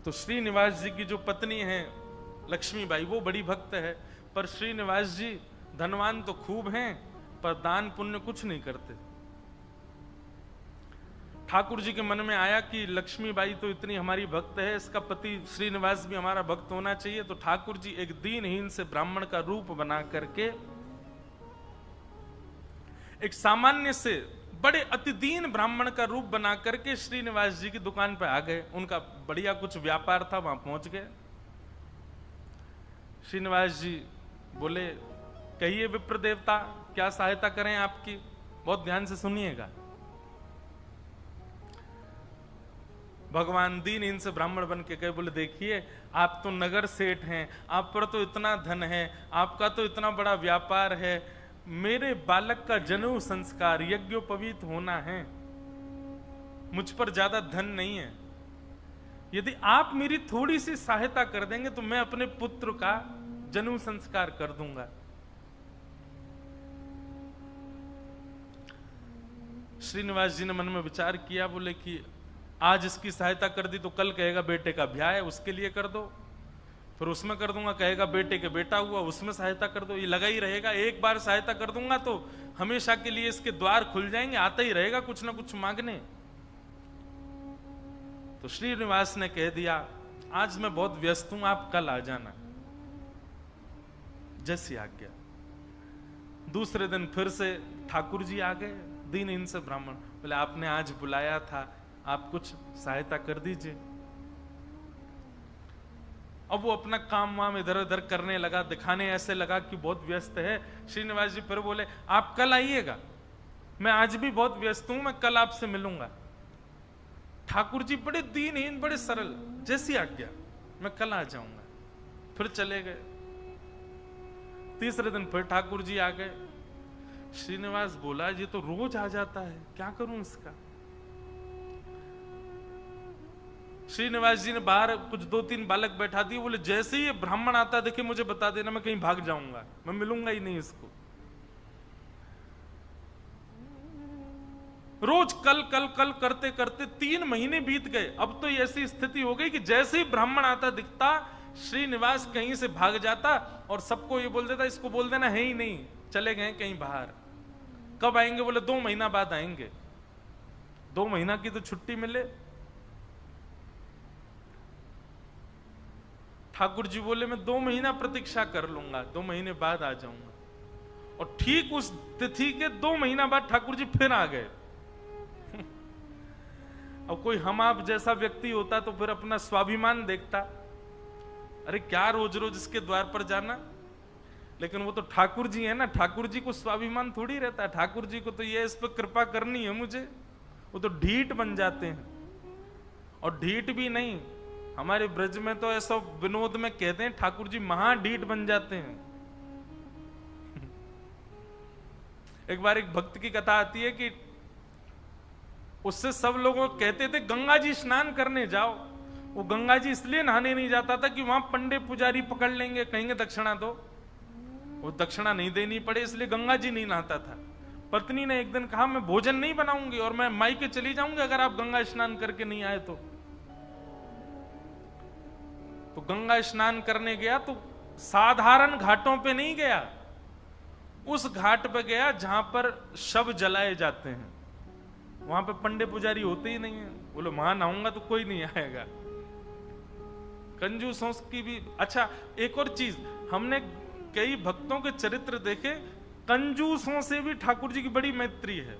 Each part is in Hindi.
तो श्रीनिवास जी की जो पत्नी है लक्ष्मीबाई, वो बड़ी भक्त है, पर श्रीनिवास जी धनवान तो खूब हैं पर दान पुण्य कुछ नहीं करते। ठाकुर जी के मन में आया कि लक्ष्मीबाई तो इतनी हमारी भक्त है, इसका पति श्रीनिवास भी हमारा भक्त होना चाहिए। तो ठाकुर जी एक दीनहीन से ब्राह्मण का रूप बना करके एक सामान्य से बड़े अति दीन ब्राह्मण का रूप बना करके श्रीनिवास जी की दुकान पर आ गए। उनका बढ़िया कुछ व्यापार था, वहां पहुंच गए। श्रीनिवास जी बोले, कहिए विप्र देवता, क्या सहायता करें आपकी? बहुत ध्यान से सुनिएगा। भगवान दीनहीन से ब्राह्मण बन के गए, बोले देखिए आप तो नगर सेठ हैं, आप पर तो इतना धन है, आपका तो इतना बड़ा व्यापार है, मेरे बालक का जनेऊ संस्कार यज्ञोपवीत होना है, मुझ पर ज्यादा धन नहीं है, यदि आप मेरी थोड़ी सी सहायता कर देंगे तो मैं अपने पुत्र का जनेऊ संस्कार कर दूंगा। श्रीनिवास जी ने मन में विचार किया, बोले कि आज इसकी सहायता कर दी तो कल कहेगा बेटे का ब्याह है, उसके लिए कर दो, फिर उसमें कर दूंगा, कहेगा बेटे के बेटा हुआ, उसमें सहायता कर दो, ये लगा ही रहेगा। एक बार सहायता कर दूंगा तो हमेशा के लिए इसके द्वार खुल जाएंगे, आता ही रहेगा कुछ ना कुछ मांगने। तो श्रीनिवास ने कह दिया, आज मैं बहुत व्यस्त हूं, आप कल आ जाना। जैसी आज्ञा। दूसरे दिन फिर से ठाकुर जी आ गए, दीनहीन से ब्राह्मण। बोले आपने आज बुलाया था, आप कुछ सहायता कर दीजिए। अब वो अपना काम वाम इधर उधर करने लगा, दिखाने ऐसे लगा कि बहुत व्यस्त है। श्रीनिवास जी फिर बोले आप कल आइएगा, मैं आज भी बहुत व्यस्त हूं, मैं कल आपसे मिलूंगा। ठाकुर जी बड़े दीनहीन, बड़े सरल, जैसी आज्ञा, मैं कल आ जाऊंगा। फिर चले गए। तीसरे दिन फिर ठाकुर जी आ गए। श्रीनिवास बोला ये तो रोज आ जाता है, क्या करूं इसका? श्रीनिवास जी ने बाहर कुछ 2-3 बालक बैठा दिए, बोले जैसे ही ये ब्राह्मण आता देखे मुझे बता देना, मैं कहीं भाग जाऊंगा, मैं मिलूंगा ही नहीं इसको। रोज कल कल कल करते करते 3 महीने बीत गए। अब तो ऐसी स्थिति हो गई कि जैसे ही ब्राह्मण आता दिखता, श्रीनिवास कहीं से भाग जाता और सबको ये बोल देता इसको बोल देना है ही नहीं, चले गए कहीं बाहर। कब आएंगे? बोले 2 महीना बाद आएंगे। 2 महीना की तो छुट्टी मिले। ठाकुर जी बोले मैं 2 महीना प्रतीक्षा कर लूंगा, 2 महीने बाद आ जाऊंगा। और ठीक उस तिथि के 2 महीना बाद ठाकुर जी फिर आ गए। अब कोई हम आप जैसा व्यक्ति होता तो फिर अपना स्वाभिमान देखता, अरे क्या रोज रोज इसके द्वार पर जाना। लेकिन वो तो ठाकुर जी है ना, ठाकुर जी को स्वाभिमान थोड़ी रहता है। ठाकुर जी को तो ये इस पर कृपा करनी है मुझे, वो तो ढीठ बन जाते हैं। और ढीठ भी नहीं, हमारे ब्रज में तो ऐसा विनोद में कहते हैं ठाकुर जी महाढीठ बन जाते हैं। एक बार एक भक्त की कथा आती है कि उससे सब लोग कहते थे गंगा जी स्नान करने जाओ। वो गंगा जी इसलिए नहाने नहीं जाता था कि वहां पंडे पुजारी पकड़ लेंगे, कहेंगे दक्षिणा दो, वो दक्षिणा नहीं देनी पड़े, इसलिए गंगा जी नहीं नहाता था। पत्नी ने एक दिन कहा मैं भोजन नहीं बनाऊंगी और मैं मायके चली जाऊंगी अगर आप गंगा स्नान करके नहीं आए तो गंगा स्नान करने गया तो साधारण घाटों पे नहीं गया, उस घाट पे गया जहां पर शव जलाए जाते हैं। वहां पे पंडे पुजारी होते ही नहीं है। बोलो वहां नहाऊंगा तो कोई नहीं आएगा। कंजूसों की भी। अच्छा एक और चीज, हमने कई भक्तों के चरित्र देखे, कंजूसों से भी ठाकुर जी की बड़ी मैत्री है।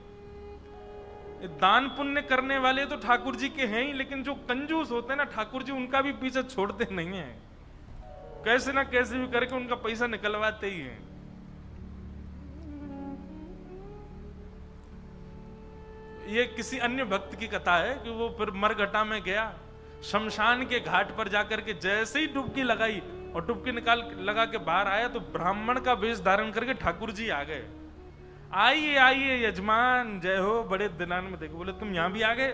दान पुण्य करने वाले to ठाकुर जी के हैं ही, लेकिन जो कंजूस होते हैं ना ठाकुर जी उनका भी पीछे छोड़ते नहीं है, कैसे ना कैसे भी करके उनका पैसा निकलवाते ही हैं। ये किसी अन्य भक्त की कथा है कि वो फिर मरघटा में गया, शमशान के घाट पर जाकर के जैसे ही डुबकी लगाई और डुबकी लगा के बाहर आया तो ब्राह्मण का वेश धारण करके ठाकुर जी आ गए। आइए आइए यजमान, जय हो, बड़े दिनान में देखो। बोले तुम यहां भी आ गए?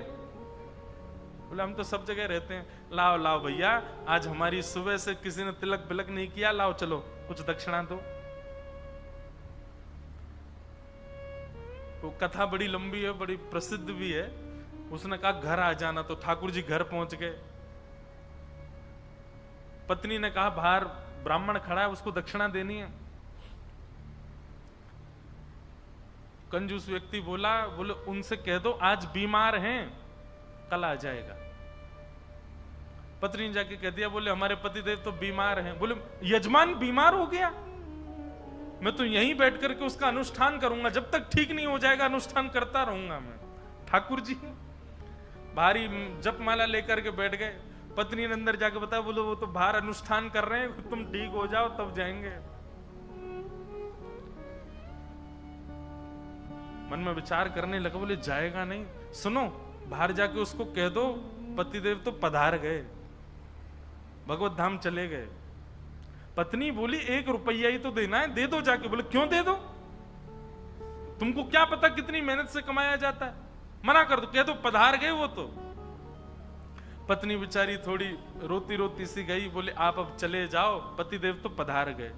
बोले हम तो सब जगह रहते हैं। लाओ लाओ भैया, आज हमारी सुबह से किसी ने तिलक बिलक नहीं किया, लाओ चलो कुछ दक्षिणा दो। वो कथा बड़ी लंबी है, बड़ी प्रसिद्ध भी है। उसने कहा घर आ जाना, तो ठाकुर जी घर पहुंच गए। पत्नी ने कहा बाहर ब्राह्मण खड़ा है, उसको दक्षिणा देनी है। कंजूस व्यक्ति बोले उनसे कह दो आज बीमार हैं, कल आ जाएगा। पत्नी ने जाके कह दिया, बोले हमारे पतिदेव तो बीमार हैं। बोले यजमान बीमार हो गया, मैं तो यहीं बैठ करके उसका अनुष्ठान करूंगा, जब तक ठीक नहीं हो जाएगा अनुष्ठान करता रहूंगा मैं। ठाकुर जी भारी जपमाला लेकर के बैठ गए। पत्नी ने अंदर जाके बताया, बोले वो तो बाहर अनुष्ठान कर रहे हैं, तुम ठीक हो जाओ तब जाएंगे। मन में विचार करने लगा, बोले जाएगा नहीं, सुनो बाहर जाके उसको कह दो पतिदेव तो पधार गए, भगवत धाम चले गए। पत्नी बोली 1 रुपया ही तो देना है, दे दो जाके। बोले क्यों दे दो, तुमको क्या पता कितनी मेहनत से कमाया जाता है, मना कर दो, कह दो पधार गए वो तो। पत्नी बेचारी थोड़ी रोती रोती सी गई, बोले आप अब चले जाओ, पतिदेव तो पधार गए।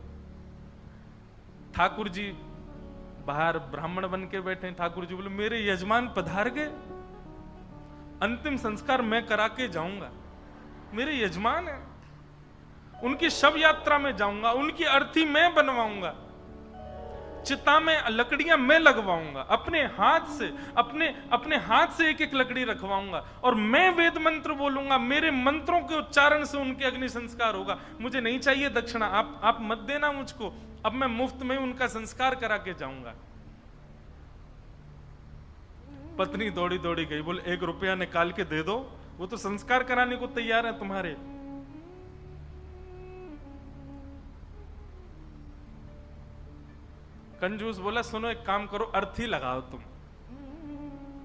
ठाकुर जी बाहर ब्राह्मण बन के बैठे। ठाकुर जी बोले मेरे यजमान पधार गए, अंतिम संस्कार मैं करा के जाऊंगा, मेरे यजमान है, उनकी शव यात्रा में जाऊंगा, उनकी अर्थी मैं बनवाऊंगा, चिता में लकड़ियां मैं लगवाऊंगा, अपने हाथ से एक एक लकड़ी रखवाऊंगा, और मैं वेद मंत्र बोलूंगा, मेरे मंत्रों के उच्चारण से उनके अग्नि संस्कार होगा। मुझे नहीं चाहिए दक्षिणा, आप मत देना मुझको, अब मैं मुफ्त में उनका संस्कार करा के जाऊंगा। पत्नी दौड़ी दौड़ी गई, बोले 1 रुपया निकाल के दे दो, वो तो संस्कार कराने को तैयार है तुम्हारे। कंजूस बोला सुनो एक काम करो, अर्थी लगाओ तुम,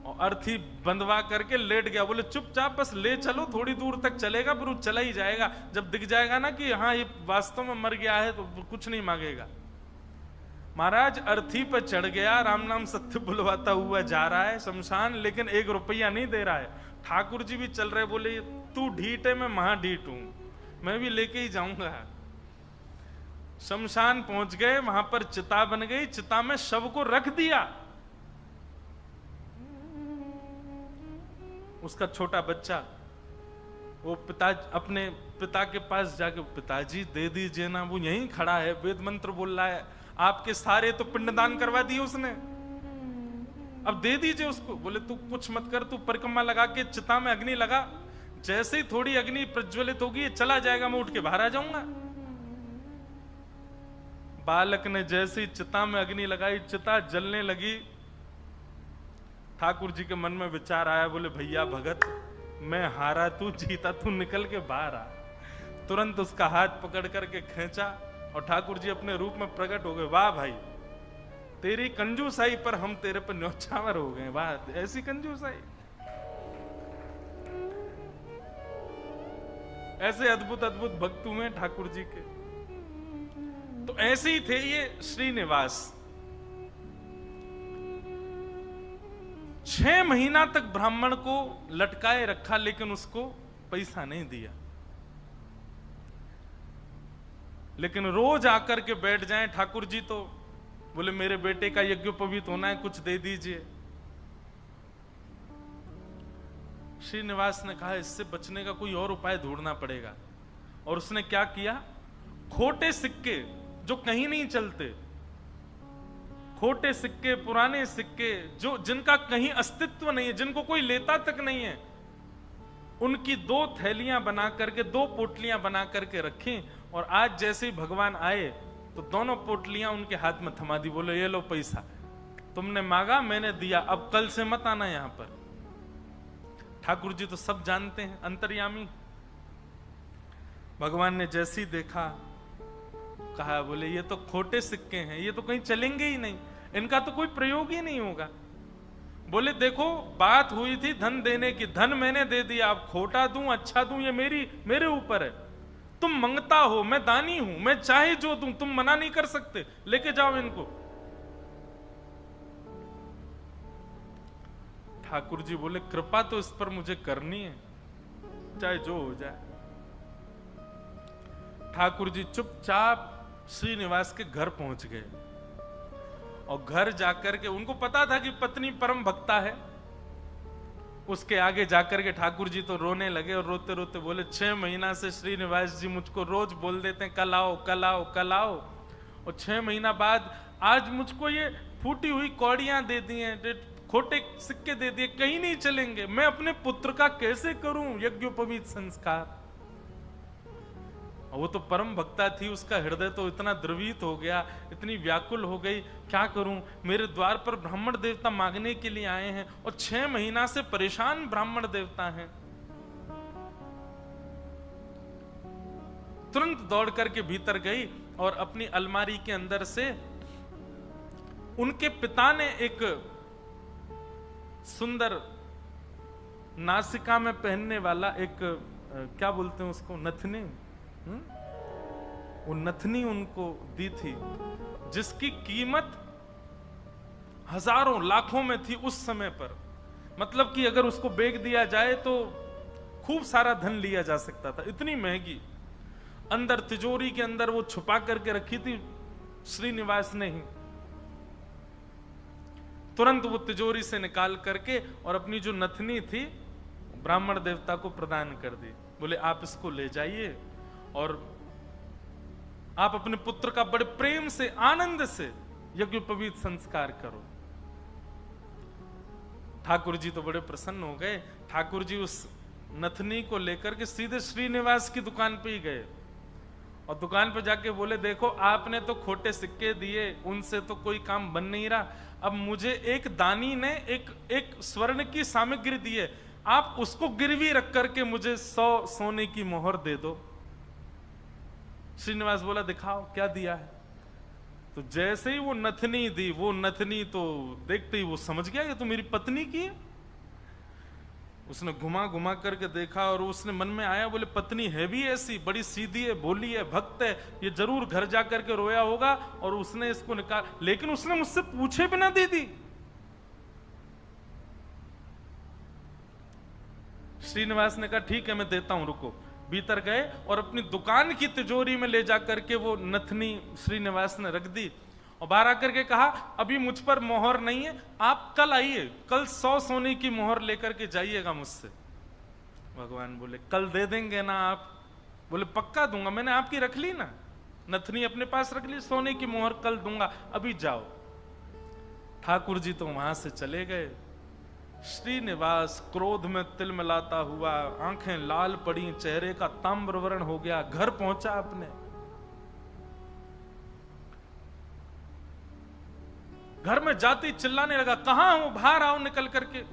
और अर्थी बंधवा करके लेट गया। बोले चुपचाप बस ले चलो, थोड़ी दूर तक चलेगा, फिर वो चला ही जाएगा, जब दिख जाएगा ना कि हाँ ये वास्तव में मर गया है तो कुछ नहीं मांगेगा। महाराज अर्थी पर चढ़ गया, राम नाम सत्य बुलवाता हुआ जा रहा है शमशान, लेकिन 1 रुपया नहीं दे रहा है। ठाकुर जी भी चल रहे, बोले तू ढीठ है मैं महाढीठ हूं, मैं भी लेके ही जाऊंगा। शमशान पहुंच गए, वहां पर चिता बन गई, चिता में शव को रख दिया। उसका छोटा बच्चा वो अपने पिता के पास जाके, पिताजी दे दीजिए ना, वो यहीं खड़ा है वेद मंत्र बोल रहा है, आपके सारे तो पिंडदान करवा दिए उसने, अब दे दीजिए उसको। बोले तू कुछ मत कर, तू परिक्रमा लगा के चिता में अग्नि लगा, जैसे ही थोड़ी अग्नि प्रज्वलित होगी चला जाएगा, मैं उठ के बाहर आ जाऊंगा। बालक ने जैसे ही चिता में अग्नि लगाई, चिता जलने लगी। ठाकुर जी के मन में विचार आया, बोले भैया भगत मैं हारा तू जीता, तू निकल के बाहर आ। तुरंत उसका हाथ पकड़ करके खींचा और ठाकुर जी अपने रूप में प्रकट हो गए। वाह भाई तेरी कंजूसाई पर हम तेरे पर न्यौछावर हो गए, वाह ऐसी कंजूसाई, ऐसे अद्भुत अद्भुत भक्त हुए ठाकुर जी के। तो ऐसे ही थे ये श्रीनिवास। 6 महीना तक ब्राह्मण को लटकाए रखा, लेकिन उसको पैसा नहीं दिया। लेकिन रोज आकर के बैठ जाएं ठाकुर जी, तो बोले मेरे बेटे का यज्ञोपवीत होना है, कुछ दे दीजिए। श्रीनिवास ने कहा इससे बचने का कोई और उपाय ढूंढना पड़ेगा। और उसने क्या किया, खोटे सिक्के जो कहीं नहीं चलते, खोटे सिक्के, पुराने सिक्के जो जिनका कहीं अस्तित्व नहीं है, जिनको कोई लेता तक नहीं है, उनकी 2 थैलियां बना करके, 2 पोटलियां बना करके रखी। और आज जैसे ही भगवान आए तो दोनों पोटलियां उनके हाथ में थमा दी। बोले ये लो पैसा, तुमने मांगा मैंने दिया, अब कल से मत आना यहां पर। ठाकुर जी तो सब जानते हैं, अंतर्यामी। भगवान ने जैसे ही देखा, कहा बोले ये तो खोटे सिक्के हैं, ये तो कहीं चलेंगे ही नहीं, इनका तो कोई प्रयोग ही नहीं होगा। बोले देखो बात हुई थी धन देने की, धन मैंने दे दिया, अब खोटा दूं अच्छा दूं ये मेरे ऊपर है। तुम मंगता हो, मैं दानी हूं, मैं चाहे जो दूं, तुम मना नहीं कर सकते, लेके जाओ इनको। ठाकुर जी बोले कृपा तो इस पर मुझे करनी है, चाहे जो हो जाए। ठाकुर जी चुपचाप श्रीनिवास के घर पहुंच गए और घर जाकर के, उनको पता था कि पत्नी परम भक्ता है, उसके आगे जाकर के ठाकुर जी तो रोने लगे और रोते रोते बोले 6 महीना से श्रीनिवास जी मुझको रोज बोल देते हैं कल आओ कल आओ कल आओ, और 6 महीना बाद आज मुझको ये फूटी हुई कौड़ियां दे दी हैं, खोटे सिक्के दे दिए, कहीं नहीं चलेंगे, मैं अपने पुत्र का कैसे करूं यज्ञोपवीत संस्कार। वो तो परम भक्ता थी, उसका हृदय तो इतना द्रवित हो गया, इतनी व्याकुल हो गई, क्या करूं, मेरे द्वार पर ब्राह्मण देवता मांगने के लिए आए हैं और 6 महीना से परेशान ब्राह्मण देवता हैं। तुरंत दौड़ करके भीतर गई और अपनी अलमारी के अंदर से उनके पिता ने एक सुंदर नासिका में पहनने वाला एक क्या बोलते हैं उसको, नथनी, वो नथनी उनको दी थी जिसकी कीमत हजारों लाखों में थी उस समय पर। मतलब कि अगर उसको बेच दिया जाए तो खूब सारा धन लिया जा सकता था, इतनी महंगी। अंदर तिजोरी के अंदर वो छुपा करके रखी थी श्रीनिवास ने ही। तुरंत वो तिजोरी से निकाल करके और अपनी जो नथनी थी ब्राह्मण देवता को प्रदान कर दी। बोले आप इसको ले जाइए और आप अपने पुत्र का बड़े प्रेम से आनंद से यज्ञोपवीत संस्कार करो। ठाकुर जी तो बड़े प्रसन्न हो गए। ठाकुर जी उस नथनी को लेकर के सीधे श्रीनिवास की दुकान पे ही गए और दुकान पे जाके बोले देखो आपने तो खोटे सिक्के दिए, उनसे तो कोई काम बन नहीं रहा, अब मुझे एक दानी ने एक स्वर्ण की सामग्री दी है, आप उसको गिरवी रख करके मुझे 100 सोने की मोहर दे दो। श्रीनिवास बोला दिखाओ क्या दिया है। तो जैसे ही वो नथनी दी, वो नथनी तो देखते ही वो समझ गया ये तो मेरी पत्नी की है। उसने घुमा घुमा करके देखा और उसने मन में आया, बोले पत्नी है भी ऐसी, बड़ी सीधी है, भोली है, भक्त है, ये जरूर घर जा करके रोया होगा और उसने इसको निकाल, लेकिन उसने मुझसे पूछे बिना दे दी। श्रीनिवास ने कहा ठीक है मैं देता हूं, रुको। भीतर गए और अपनी दुकान की तिजोरी में ले जाकर के वो नथनी श्रीनिवास ने रख दी और बाहर आकर के कहा अभी मुझ पर मोहर नहीं है, आप कल आइए, कल 100 सोने की मोहर लेकर के जाइएगा मुझसे। भगवान बोले कल दे देंगे ना आप? बोले पक्का दूंगा, मैंने आपकी रख ली ना, नथनी अपने पास रख ली, सोने की मोहर कल दूंगा, अभी जाओ। ठाकुर जी तो वहां से चले गए। श्रीनिवास क्रोध में तिलमिलाता हुआ, आंखें लाल पड़ी, चेहरे का ताम्रवर्ण हो गया, घर पहुंचा अपने। घर में जाती चिल्लाने लगा कहां हो, बाहर आओ निकल करके।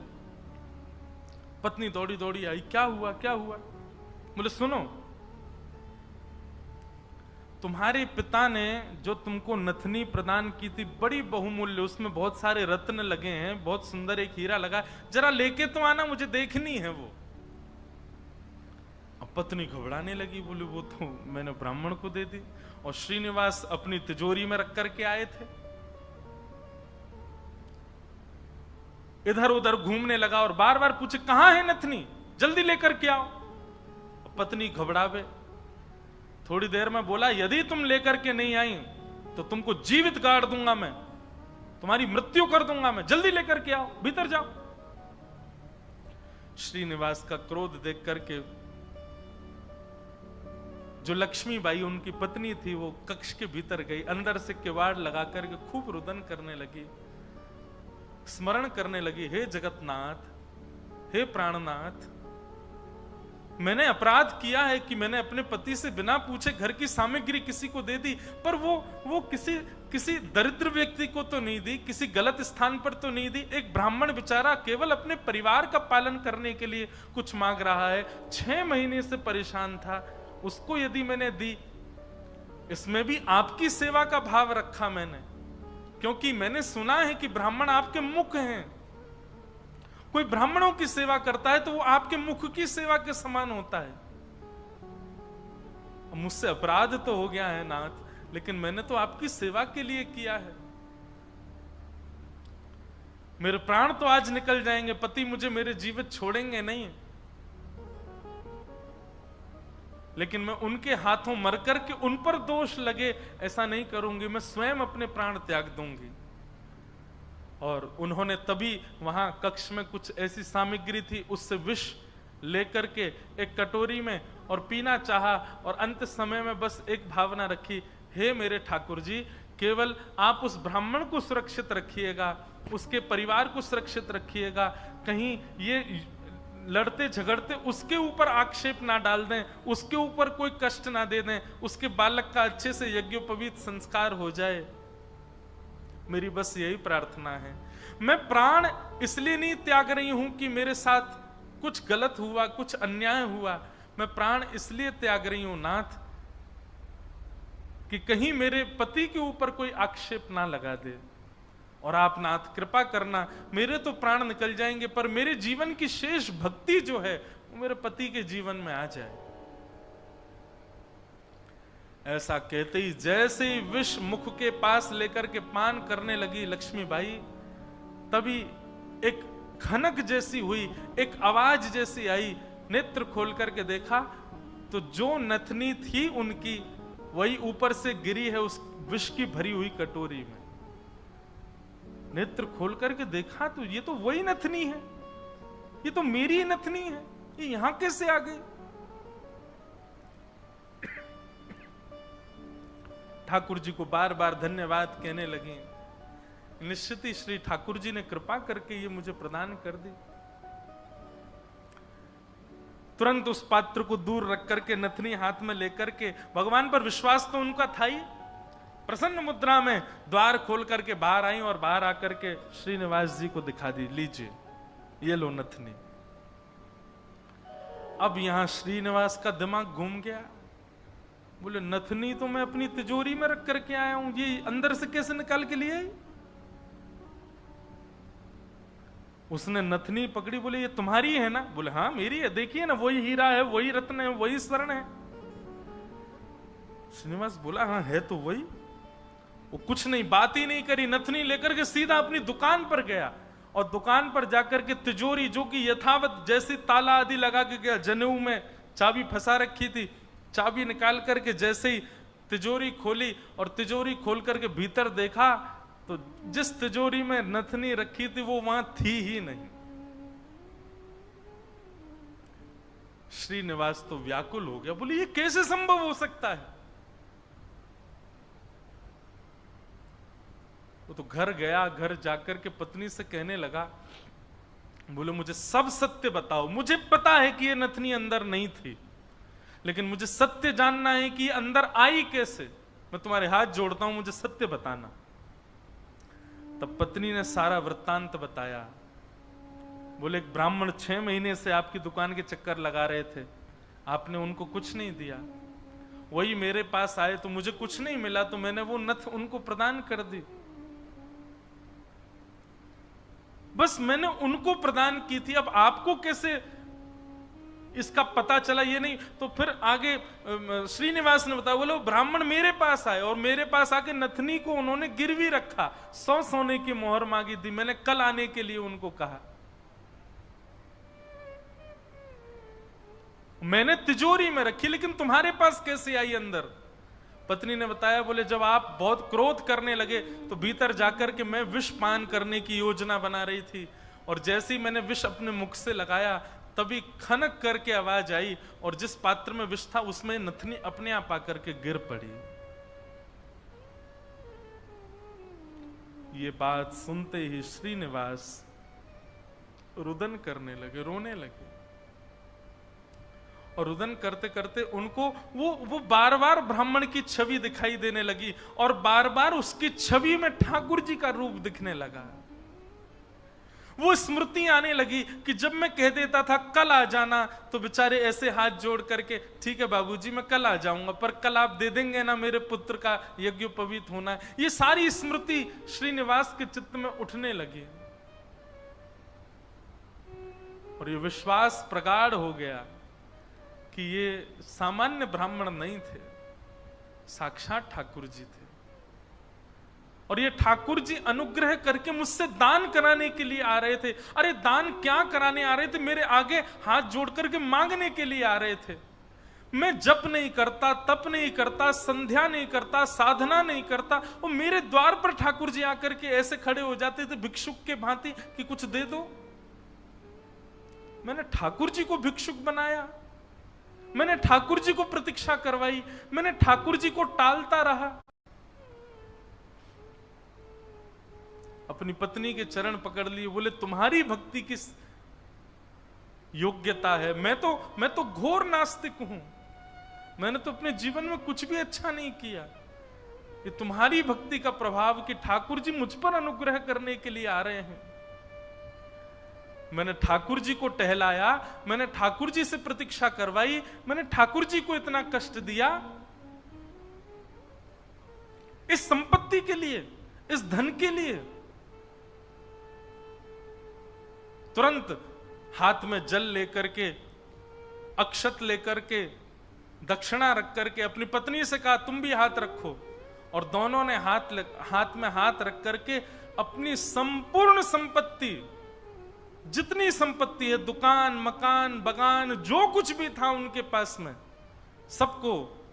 पत्नी दौड़ी दौड़ी आई, क्या हुआ क्या हुआ? बोले सुनो, तुम्हारे पिता ने जो तुमको नथनी प्रदान की थी बड़ी बहुमूल्य, उसमें बहुत सारे रत्न लगे हैं, बहुत सुंदर एक हीरा लगा, जरा लेके तो आना, मुझे देखनी है वो। अब पत्नी घबराने लगी, बोली वो तो मैंने ब्राह्मण को दे दी और श्रीनिवास अपनी तिजोरी में रख करके आए थे। इधर उधर घूमने लगा और बार बार पूछे कहां है नथनी, जल्दी लेकर के आओ। पत्नी घबरावे, थोड़ी देर में बोला यदि तुम लेकर के नहीं आई तो तुमको जीवित गाड़ दूंगा मैं, तुम्हारी मृत्यु कर दूंगा मैं, जल्दी लेकर के आओ, भीतर जाओ। श्रीनिवास का क्रोध देख करके जो लक्ष्मीबाई उनकी पत्नी थी वो कक्ष के भीतर गई, अंदर से किवाड़ लगा करके खूब रुदन करने लगी, स्मरण करने लगी, हे जगतनाथ, हे प्राणनाथ, मैंने अपराध किया है कि मैंने अपने पति से बिना पूछे घर की सामग्री किसी को दे दी, पर वो किसी दरिद्र व्यक्ति को तो नहीं दी, किसी गलत स्थान पर तो नहीं दी। एक ब्राह्मण बेचारा केवल अपने परिवार का पालन करने के लिए कुछ मांग रहा है, 6 महीने से परेशान था, उसको यदि मैंने दी, इसमें भी आपकी सेवा का भाव रखा मैंने, क्योंकि मैंने सुना है कि ब्राह्मण आपके मुख हैं, कोई ब्राह्मणों की सेवा करता है तो वो आपके मुख की सेवा के समान होता है। मुझसे अपराध तो हो गया है नाथ, लेकिन मैंने तो आपकी सेवा के लिए किया है। मेरे प्राण तो आज निकल जाएंगे, पति मुझे मेरे जीवित छोड़ेंगे नहीं, लेकिन मैं उनके हाथों मर करके उन पर दोष लगे ऐसा नहीं करूंगी, मैं स्वयं अपने प्राण त्याग दूंगी। और उन्होंने तभी वहां कक्ष में कुछ ऐसी सामग्री थी, उससे विष लेकर के एक कटोरी में और पीना चाहा, और अंत समय में बस एक भावना रखी, हे मेरे ठाकुर जी, केवल आप उस ब्राह्मण को सुरक्षित रखिएगा, उसके परिवार को सुरक्षित रखिएगा, कहीं ये लड़ते झगड़ते उसके ऊपर आक्षेप ना डाल दें, उसके ऊपर कोई कष्ट ना दे दें, उसके बालक का अच्छे से यज्ञोपवीत संस्कार हो जाए। मेरी बस यही प्रार्थना है। मैं प्राण इसलिए नहीं त्याग रही हूं कि मेरे साथ कुछ गलत हुआ, कुछ अन्याय हुआ, मैं प्राण इसलिए त्याग रही हूं नाथ कि कहीं मेरे पति के ऊपर कोई आक्षेप ना लगा दे, और आप नाथ कृपा करना, मेरे तो प्राण निकल जाएंगे पर मेरे जीवन की शेष भक्ति जो है वो मेरे पति के जीवन में आ जाए। ऐसा कहते ही जैसे ही विष मुख के पास लेकर के पान करने लगी लक्ष्मीबाई, तभी एक खनक जैसी हुई, एक आवाज जैसी आई। नेत्र खोल करके देखा तो जो नथनी थी उनकी, वही ऊपर से गिरी है उस विष की भरी हुई कटोरी में। नेत्र खोल करके देखा तो ये तो वही नथनी है, ये तो मेरी ही नथनी है, ये यहां कैसे आ गई? ठाकुर जी को बार बार धन्यवाद कहने लगी। निश्चित ही श्री ठाकुर जी ने कृपा करके ये मुझे प्रदान कर दी। तुरंत उस पात्र को दूर रख करके नथनी हाथ में लेकर के, भगवान पर विश्वास तो उनका था ही, प्रसन्न मुद्रा में द्वार खोल करके बाहर आई और बाहर आकर के श्रीनिवास जी को दिखा दी, लीजिए ये लो नथनी। अब यहां श्रीनिवास का दिमाग घूम गया, बोले नथनी तो मैं अपनी तिजोरी में रख करके आया हूं, ये अंदर से कैसे निकाल के लिए आई? उसने नथनी पकड़ी, बोले ये तुम्हारी है ना? बोले हाँ मेरी है, देखिए ना वही हीरा है, वही रत्न है, वही स्वर्ण है। श्रीनिवास बोला हाँ है तो वही। वो कुछ नहीं, बात ही नहीं करी, नथनी लेकर के सीधा अपनी दुकान पर गया और दुकान पर जाकर के तिजोरी जो कि यथावत जैसी ताला आदि लगा के गया, जनेऊ में चाबी फंसा रखी थी, चाबी निकाल करके जैसे ही तिजोरी खोली और तिजोरी खोल करके भीतर देखा तो जिस तिजोरी में नथनी रखी थी वो वहां थी ही नहीं। श्रीनिवास तो व्याकुल हो गया, बोले ये कैसे संभव हो सकता है? वो तो घर गया, घर जाकर के पत्नी से कहने लगा, बोले मुझे सब सत्य बताओ, मुझे पता है कि ये नथनी अंदर नहीं थी, लेकिन मुझे सत्य जानना है कि अंदर आई कैसे। मैं तुम्हारे हाथ जोड़ता हूं, मुझे सत्य बताना। तब पत्नी ने सारा वृत्तांत बताया। बोले एक ब्राह्मण 6 महीने से आपकी दुकान के चक्कर लगा रहे थे, आपने उनको कुछ नहीं दिया, वही मेरे पास आए तो मुझे कुछ नहीं मिला तो मैंने वो नथ उनको प्रदान कर दी, बस मैंने उनको प्रदान की थी। अब आपको कैसे इसका पता चला ये नहीं। तो फिर आगे श्रीनिवास ने बताया, बोले ब्राह्मण मेरे पास आए और मेरे पास आके नथनी को उन्होंने गिरवी रखा, 100 सोने की मोहर मांगी थी, मैंने कल आने के लिए उनको कहा, मैंने तिजोरी में रखी, लेकिन तुम्हारे पास कैसे आई अंदर? पत्नी ने बताया, बोले जब आप बहुत क्रोध करने लगे तो भीतर जाकर के मैं विष पान करने की योजना बना रही थी, और जैसे ही मैंने विष अपने मुख से लगाया तभी खनक करके आवाज आई और जिस पात्र में विष था उसमें नथनी अपने आप आकर के गिर पड़ी। ये बात सुनते ही श्रीनिवास रुदन करने लगे, रोने लगे, और रुदन करते करते उनको वो बार बार ब्राह्मण की छवि दिखाई देने लगी और बार बार उसकी छवि में ठाकुर जी का रूप दिखने लगा। वो स्मृति आने लगी कि जब मैं कह देता था कल आ जाना तो बेचारे ऐसे हाथ जोड़ करके, ठीक है बाबूजी मैं कल आ जाऊंगा, पर कल आप दे देंगे ना मेरे पुत्र का यज्ञोपवीत होना है। ये सारी स्मृति श्रीनिवास के चित्त में उठने लगी और ये विश्वास प्रगाढ़ हो गया कि ये सामान्य ब्राह्मण नहीं थे, साक्षात ठाकुर जी थे, और ये ठाकुर जी अनुग्रह करके मुझसे दान कराने के लिए आ रहे थे। अरे दान क्या कराने आ रहे थे, मेरे आगे हाथ जोड़ करके मांगने के लिए आ रहे थे। मैं जप नहीं करता, तप नहीं करता, संध्या नहीं करता, साधना नहीं करता, वो मेरे द्वार पर ठाकुर जी आकर के ऐसे खड़े हो जाते थे भिक्षुक के भांति कि कुछ दे दो। मैंने ठाकुर जी को भिक्षुक बनाया, मैंने ठाकुर जी को प्रतीक्षा करवाई, मैंने ठाकुर जी को टालता रहा। अपनी पत्नी के चरण पकड़ लिए, बोले तुम्हारी भक्ति किस योग्यता है? मैं तो घोर नास्तिक हूं, मैंने तो अपने जीवन में कुछ भी अच्छा नहीं किया। ये तुम्हारी भक्ति का प्रभाव कि ठाकुर जी मुझ पर अनुग्रह करने के लिए आ रहे हैं। मैंने ठाकुर जी को टहलाया, मैंने ठाकुर जी से प्रतीक्षा करवाई, मैंने ठाकुर जी को इतना कष्ट दिया इस संपत्ति के लिए, इस धन के लिए। तुरंत हाथ में जल लेकर के, अक्षत लेकर के, दक्षिणा रख करके अपनी पत्नी से कहा तुम भी हाथ रखो, और दोनों ने हाथ में हाथ रख करके अपनी संपूर्ण संपत्ति, जितनी संपत्ति है, दुकान, मकान, बगान, जो कुछ भी था उनके पास में, सबको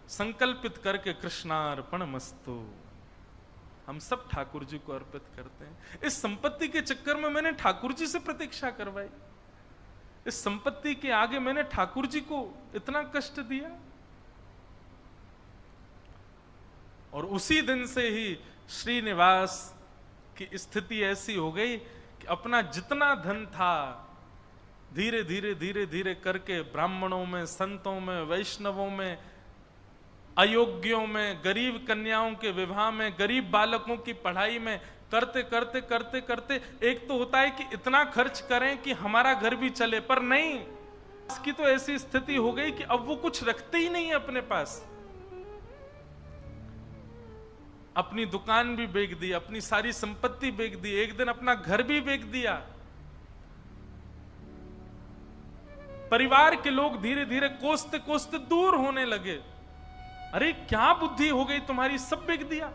संकल्पित करके कृष्णार्पणमस्तु, हम सब ठाकुर जी को अर्पित करते हैं। इस संपत्ति के चक्कर में मैंने ठाकुर जी से प्रतीक्षा करवाई, इस संपत्ति के आगे मैंने ठाकुर जी को इतना कष्ट दिया। और उसी दिन से ही श्रीनिवास की स्थिति ऐसी हो गई कि अपना जितना धन था धीरे धीरे धीरे धीरे करके ब्राह्मणों में, संतों में, वैष्णवों में, अयोग्यों में, गरीब कन्याओं के विवाह में, गरीब बालकों की पढ़ाई में करते करते करते करते एक तो होता है कि इतना खर्च करें कि हमारा घर भी चले, पर नहीं, इसकी तो ऐसी स्थिति हो गई कि अब वो कुछ रखते ही नहीं है अपने पास। अपनी दुकान भी बेच दी, अपनी सारी संपत्ति बेच दी, एक दिन अपना घर भी बेच दिया। परिवार के लोग धीरे धीरे कोसते कोसते दूर होने लगे। अरे क्या बुद्धि हो गई तुम्हारी, सब बेच दिया।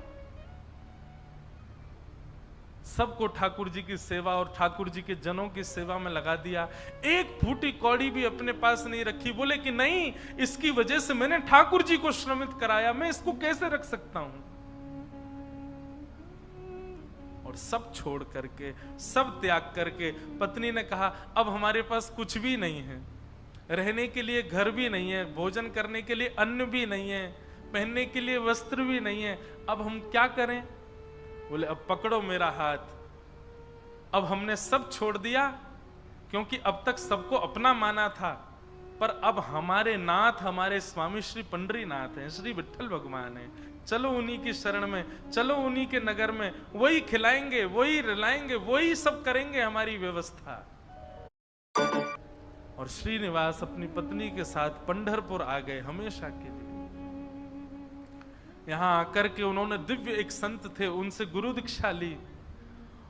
सबको ठाकुर जी की सेवा और ठाकुर जी के जनों की सेवा में लगा दिया। एक फूटी कौड़ी भी अपने पास नहीं रखी। बोले कि नहीं, इसकी वजह से मैंने ठाकुर जी को श्रमित कराया, मैं इसको कैसे रख सकता हूं। और सब छोड़ करके, सब त्याग करके पत्नी ने कहा अब हमारे पास कुछ भी नहीं है, रहने के लिए घर भी नहीं है, भोजन करने के लिए अन्न भी नहीं है, पहनने के लिए वस्त्र भी नहीं है, अब हम क्या करें। बोले अब पकड़ो मेरा हाथ। अब हमने सब छोड़ दिया, क्योंकि अब तक सबको अपना माना था, पर अब हमारे नाथ, हमारे स्वामी श्री पंडरीनाथ हैं, श्री विठ्ठल भगवान हैं। चलो उन्हीं की शरण में, चलो उन्हीं के नगर में, वही खिलाएंगे, वही रिलाएंगे, वही सब करेंगे हमारी व्यवस्था। और श्रीनिवास अपनी पत्नी के साथ पंढरपुर आ गए हमेशा के लिए। यहां आकर के उन्होंने दिव्य एक संत थे, उनसे गुरु दीक्षा ली।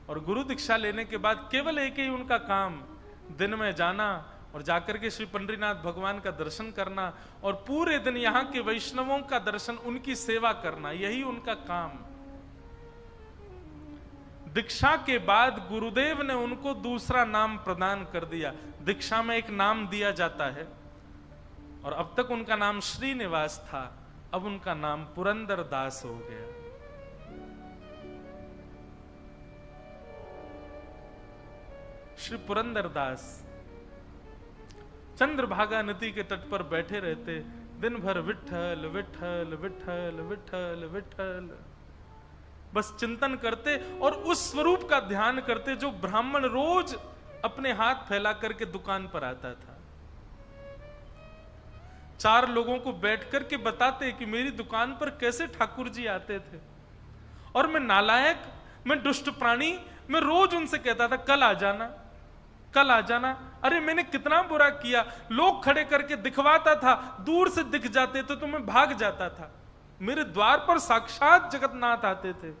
और गुरु दीक्षा लेने के बाद केवल एक ही उनका काम, दिन में जाना और जाकर के श्री पंडरीनाथ भगवान का दर्शन करना, और पूरे दिन यहाँ के वैष्णवों का दर्शन, उनकी सेवा करना, यही उनका काम। दीक्षा के बाद गुरुदेव ने उनको दूसरा नाम प्रदान कर दिया। दीक्षा में एक नाम दिया जाता है, और अब तक उनका नाम श्रीनिवास था, अब उनका नाम पुरंदर दास हो गया। श्री पुरंदर दास चंद्रभागा नदी के तट पर बैठे रहते, दिन भर विठ्ठल विठ्ठल विठ्ठल विठ्ठल विठ्ठल बस चिंतन करते, और उस स्वरूप का ध्यान करते जो ब्राह्मण रोज अपने हाथ फैला करके दुकान पर आता था। चार लोगों को बैठ करके बताते कि मेरी दुकान पर कैसे ठाकुर जी आते थे, और मैं नालायक, मैं दुष्ट प्राणी, मैं रोज उनसे कहता था कल आ जाना, कल आ जाना। अरे मैंने कितना बुरा किया, लोग खड़े करके दिखवाता था, दूर से दिख जाते तो मैं भाग जाता था। मेरे द्वार पर साक्षात जगन्नाथ आते थे,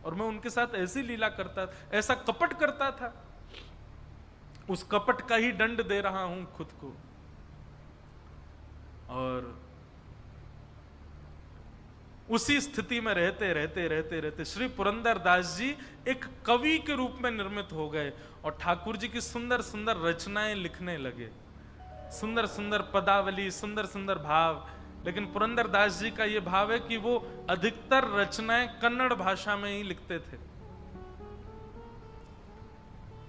और मैं उनके साथ ऐसी लीला करता, ऐसा कपट करता था। उस कपट का ही दंड दे रहा हूं खुद को। और उसी स्थिति में रहते रहते रहते रहते श्री पुरंदर दास जी एक कवि के रूप में निर्मित हो गए, और ठाकुर जी की सुंदर सुंदर रचनाएं लिखने लगे। सुंदर सुंदर पदावली, सुंदर सुंदर भाव, लेकिन पुरंदरदास जी का यह भाव है कि वो अधिकतर रचनाएं कन्नड़ भाषा में ही लिखते थे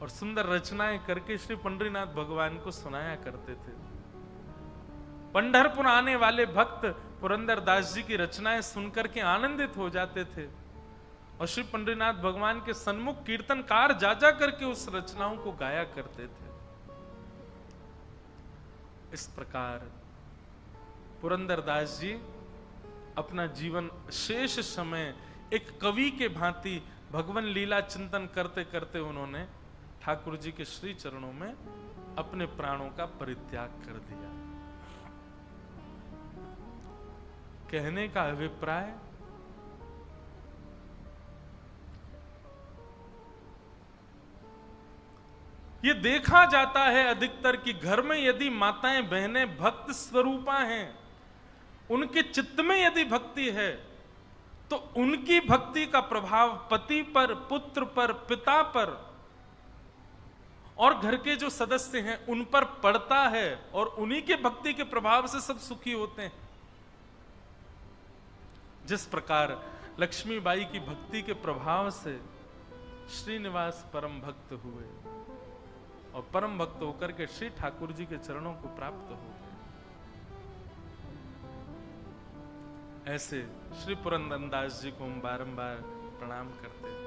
और सुंदर रचनाएं करके श्री पंढरीनाथ भगवान को सुनाया करते थे। पंढरपुर आने वाले भक्त पुरंदरदास जी की रचनाएं सुनकर के आनंदित हो जाते थे और श्री पंढरीनाथ भगवान के सन्मुख कीर्तनकार जा जा करके उस रचनाओं को गाया करते थे। इस प्रकार पुरंदरदास जी अपना जीवन शेष समय एक कवि के भांति भगवान लीला चिंतन करते करते उन्होंने ठाकुर जी के श्री चरणों में अपने प्राणों का परित्याग कर दिया। कहने का अभिप्राय, ये देखा जाता है अधिकतर कि घर में यदि माताएं बहनें भक्त स्वरूपा हैं, उनके चित्त में यदि भक्ति है तो उनकी भक्ति का प्रभाव पति पर, पुत्र पर, पिता पर और घर के जो सदस्य हैं उन पर पड़ता है और उन्हीं के भक्ति के प्रभाव से सब सुखी होते हैं। जिस प्रकार लक्ष्मीबाई की भक्ति के प्रभाव से श्रीनिवास परम भक्त हुए और परम भक्त होकर के श्री ठाकुर जी के चरणों को प्राप्त हो गए, ऐसे श्री पुरंदरदास जी को हम बारंबार प्रणाम करते हैं।